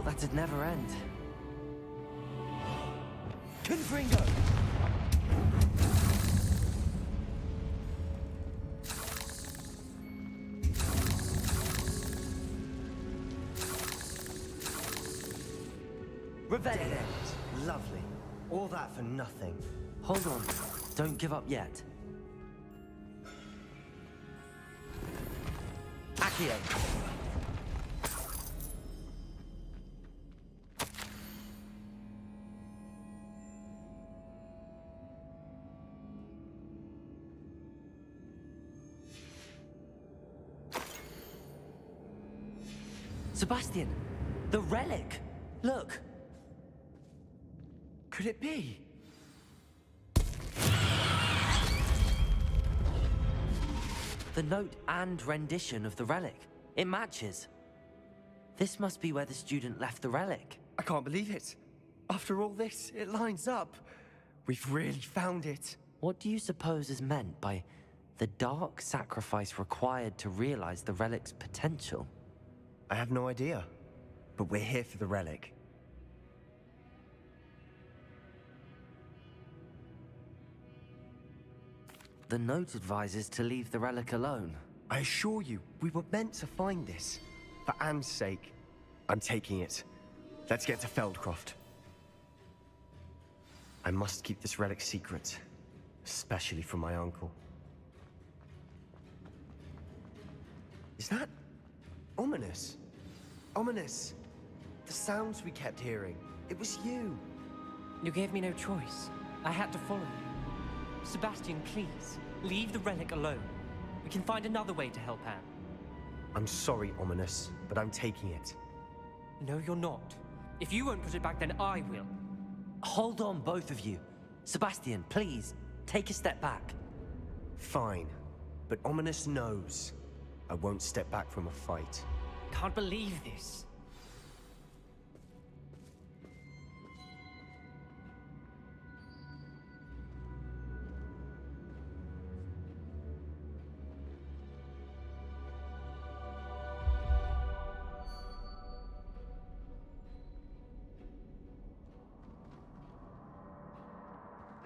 thought that'd never end. Confringo! Dead end. Lovely. All that for nothing. Hold on. Don't give up yet. Accio! Sebastian! The relic! Look! Could it be? The note and rendition of the relic. It matches. This must be where the student left the relic. I can't believe it. After all this, it lines up. We've really found it. What do you suppose is meant by the dark sacrifice required to realize the relic's potential? I have no idea. But we're here for the relic. The note advises to leave the relic alone. I assure you, we were meant to find this. For Anne's sake. I'm taking it. Let's get to Feldcroft. I must keep this relic secret. Especially from my uncle. Is that... ominous? Ominous! The sounds we kept hearing. It was you. You gave me no choice. I had to follow you. Sebastian, please, leave the relic alone. We can find another way to help Anne. I'm sorry, Ominous, but I'm taking it. No, you're not. If you won't put it back, then I will. Hold on, both of you. Sebastian, please, take a step back. Fine, but Ominous knows. I won't step back from a fight. Can't believe this.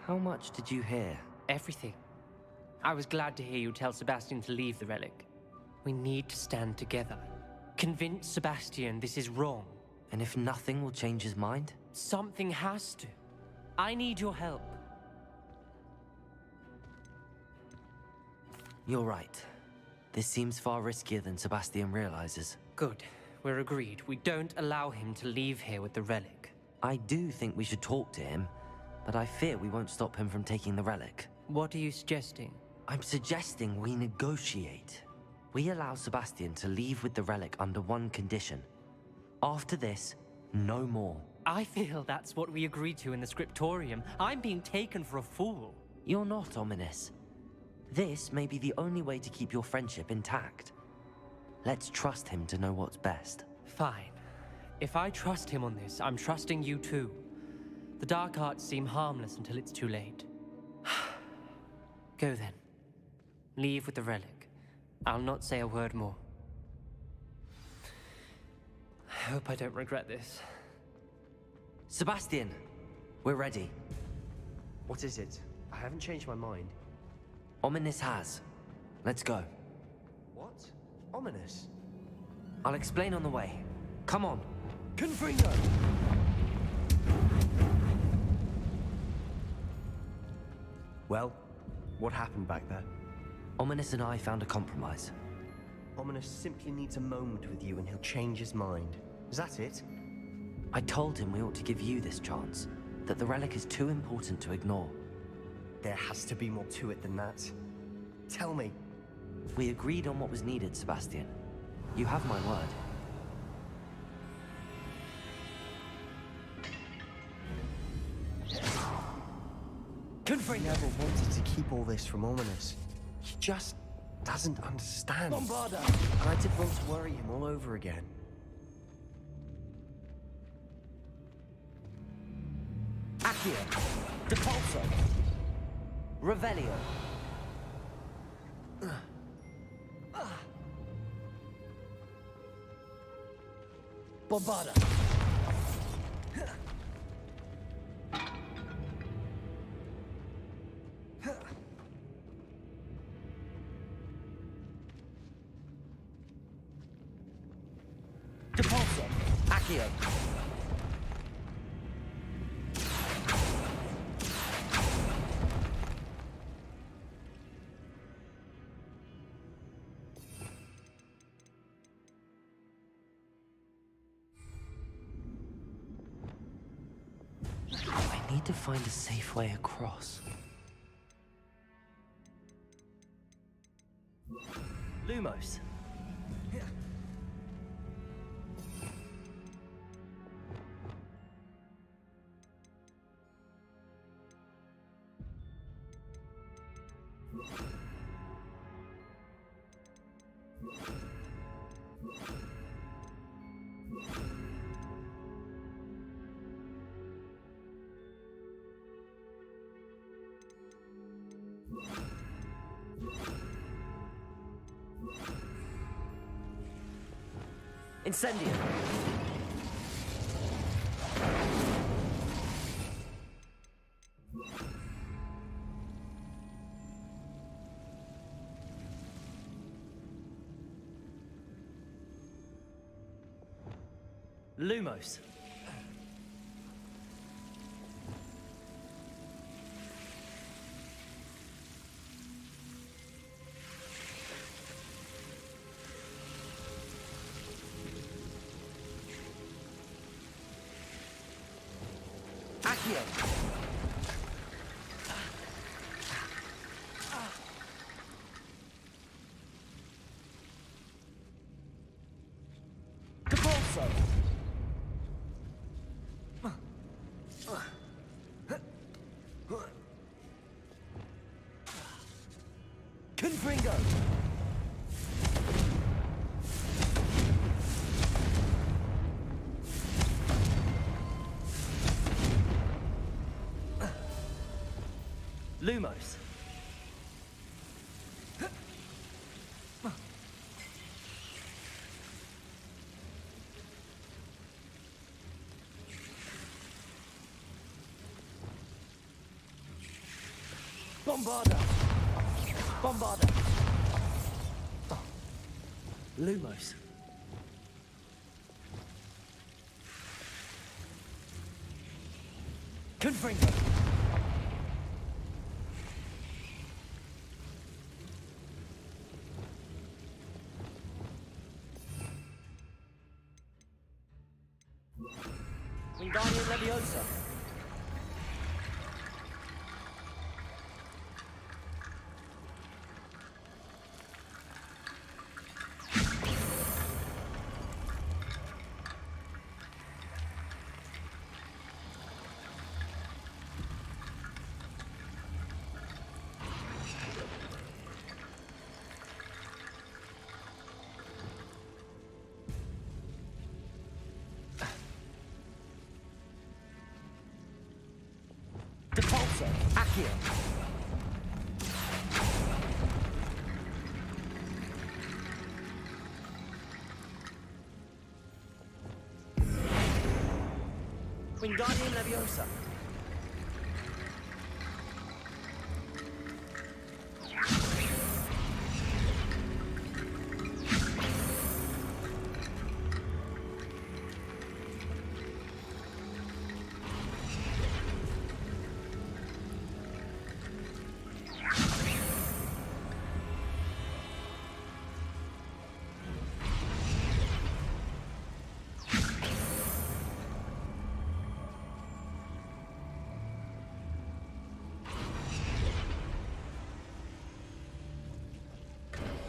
How much did you hear? Everything. I was glad to hear you tell Sebastian to leave the relic. We need to stand together. Convince Sebastian this is wrong. And if nothing will change his mind? Something has to. I need your help. You're right. This seems far riskier than Sebastian realizes. Good. We're agreed. We don't allow him to leave here with the relic. I do think we should talk to him, but I fear we won't stop him from taking the relic. What are you suggesting? I'm suggesting we negotiate. We allow Sebastian to leave with the relic under one condition. After this, no more. I feel that's what we agreed to in the scriptorium. I'm being taken for a fool. You're not, Ominous. This may be the only way to keep your friendship intact. Let's trust him to know what's best. Fine. If I trust him on this, I'm trusting you too. The dark arts seem harmless until it's too late. Go then. Leave with the relic. I'll not say a word more. I hope I don't regret this. Sebastian, we're ready. What is it? I haven't changed my mind. Ominous has. Let's go. What? Ominous? I'll explain on the way. Come on. Confringo! Well, what happened back there? Ominous and I found a compromise. Ominous simply needs a moment with you and he'll change his mind. Is that it? I told him we ought to give you this chance, that the relic is too important to ignore. There has to be more to it than that. Tell me. We agreed on what was needed, Sebastian. You have my word. Confringo never wanted to keep all this from Ominous. He just doesn't understand. Bombarda! And I didn't want to worry him all over again. Accio! Depulso! Revelio! Bombarda! Accio. I need to find a safe way across. Lumos. Incendio. Lumos. Accio. Capolso. Confringo. Lumos. Bombarda. Bombarda. Lumos. Confringo. Wingardium Leviosa. Depulso. Accio. Wingardium Leviosa.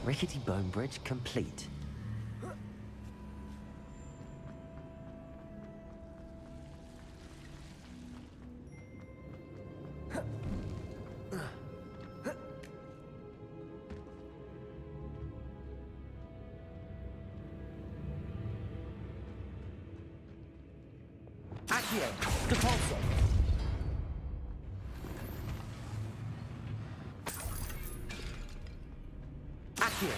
Rickety bone bridge complete. Accio. Depulso. Accio.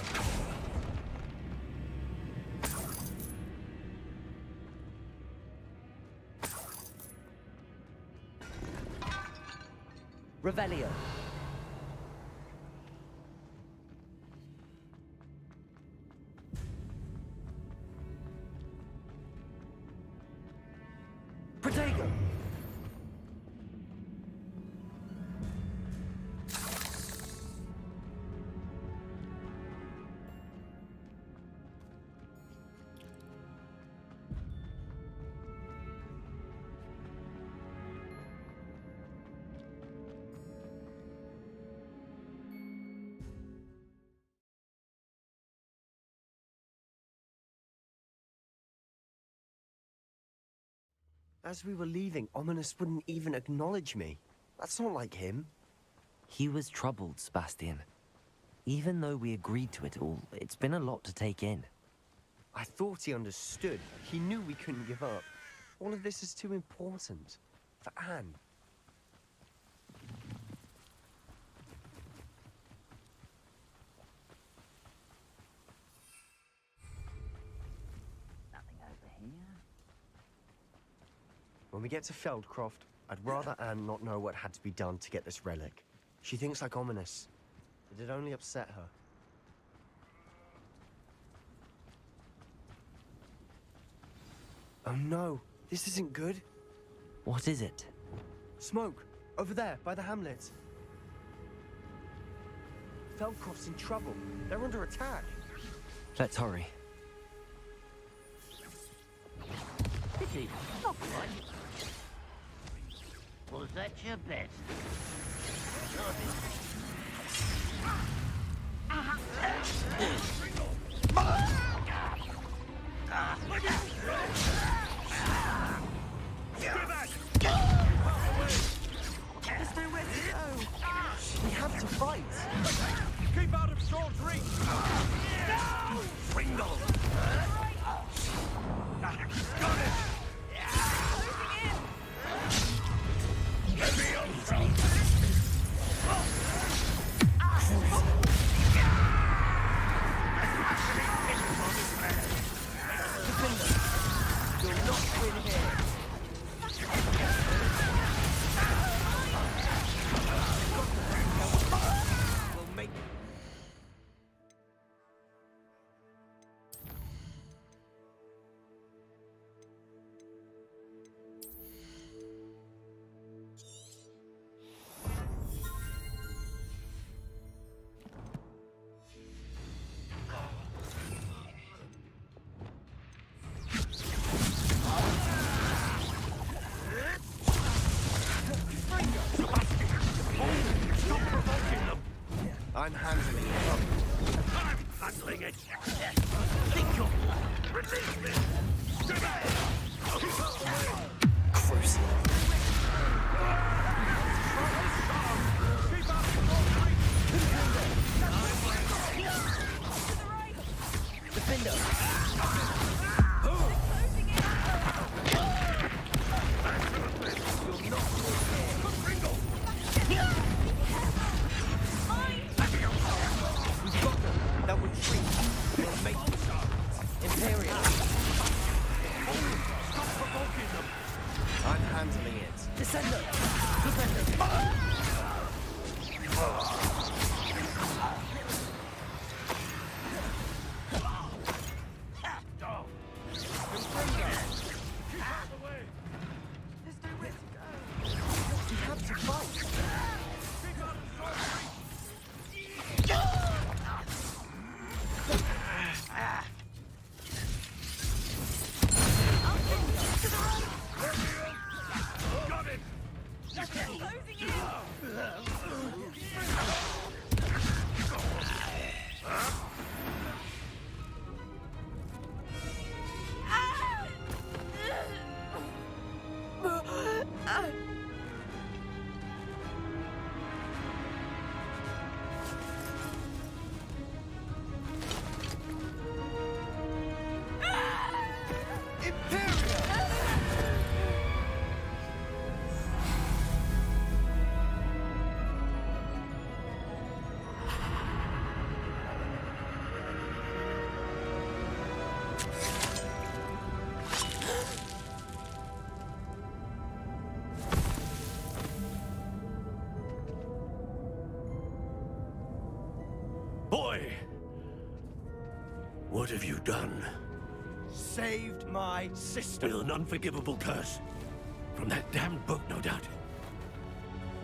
Revelio. As we were leaving, Ominous wouldn't even acknowledge me. That's not like him. He was troubled, Sebastian. Even though we agreed to it all, it's been a lot to take in. I thought he understood. He knew we couldn't give up. All of this is too important. For Anne. Nothing over here. When we get to Feldcroft, I'd rather Anne not know what had to be done to get this relic. She thinks like Ominous. It'd only upset her. Oh no, this isn't good. What is it? Smoke! Over there, by the hamlet. Feldcroft's in trouble. They're under attack. Let's hurry. Pity, not quite. Was that your bet? There's nowhere to go. We have to fight. Keep out of sword's reach! No! Pringle! Got it! Heavy on front! You'll not win here. We'll make it. I'm handling it. I'm handling it! Think you're... Release me! Cruise. Keep out of Defender! You're not Pringle! We've got them. That retreat. We'll make them. Imperial. Stop provoking them! I'm handling it. Descender! Defender! We have to fight. Got it! Boy! What have you done? Saved my sister. With an unforgivable curse. From that damned book, no doubt.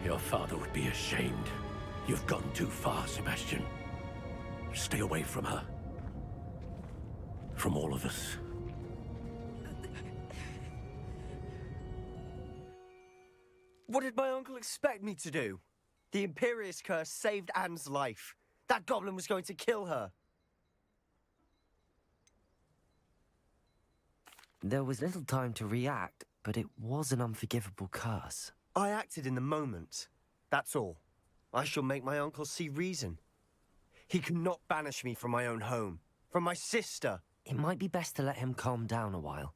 Your father would be ashamed. You've gone too far, Sebastian. Stay away from her. From all of us. What did my uncle expect me to do? The Imperious curse saved Anne's life. That goblin was going to kill her. There was little time to react. but it was an unforgivable curse. I acted in the moment. That's all. I shall make my uncle see reason. He cannot banish me from my own home, from my sister. It might be best to let him calm down a while.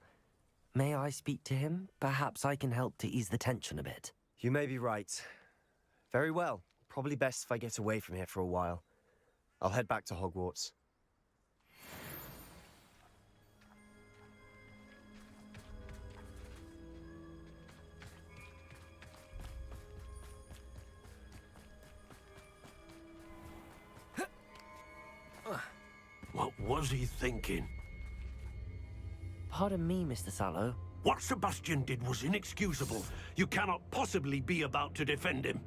May I speak to him? Perhaps I can help to ease the tension a bit. You may be right. Very well. Probably best if I get away from here for a while. I'll head back to Hogwarts. What was he thinking? Pardon me, Mr. Sallow. What Sebastian did was inexcusable. You cannot possibly be about to defend him.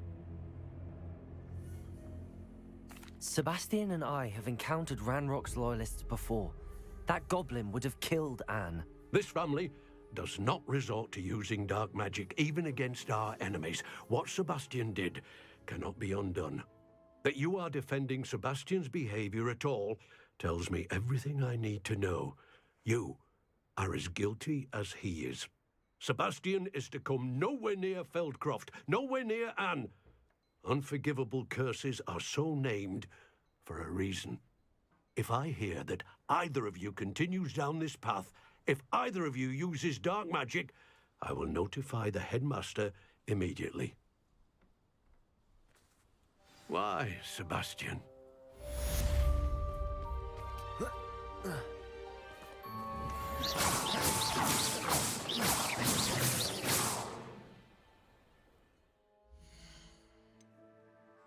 Sebastian and I have encountered Ranrock's loyalists before. That goblin would have killed Anne. This family does not resort to using dark magic even against our enemies. What Sebastian did cannot be undone. That you are defending Sebastian's behavior at all tells me everything I need to know. You are as guilty as he is. Sebastian is to come nowhere near Feldcroft, nowhere near Anne. Unforgivable curses are so named for a reason. If I hear that either of you continues down this path, if either of you uses dark magic, I will notify the headmaster immediately. Why, Sebastian?